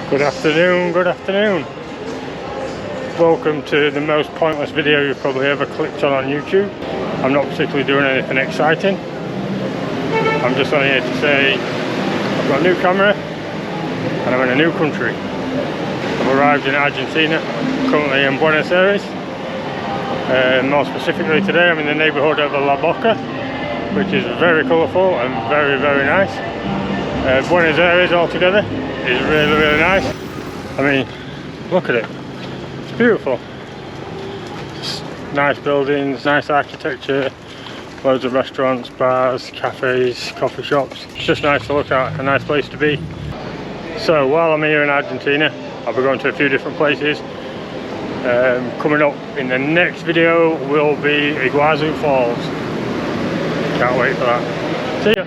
Good afternoon, good afternoon. Welcome to the most pointless video you've probably ever clicked on YouTube. I'm not particularly doing anything exciting. I'm just on here to say I've got a new camera and I'm in a new country. I've arrived in Argentina, currently in Buenos Aries. More specifically today I'm in the neighbourhood of La Boca, which is very colourful and very, very nice. Buenos Aries altogether is really, really nice. I mean, look at it. It's beautiful. It's nice buildings, nice architecture, loads of restaurants, bars, cafes, coffee shops. It's just nice to look at, a nice place to be. So while I'm here in Argentina, I'll be going to a few different places. Coming up in the next video will be Iguazu Falls. Can't wait for that. See ya!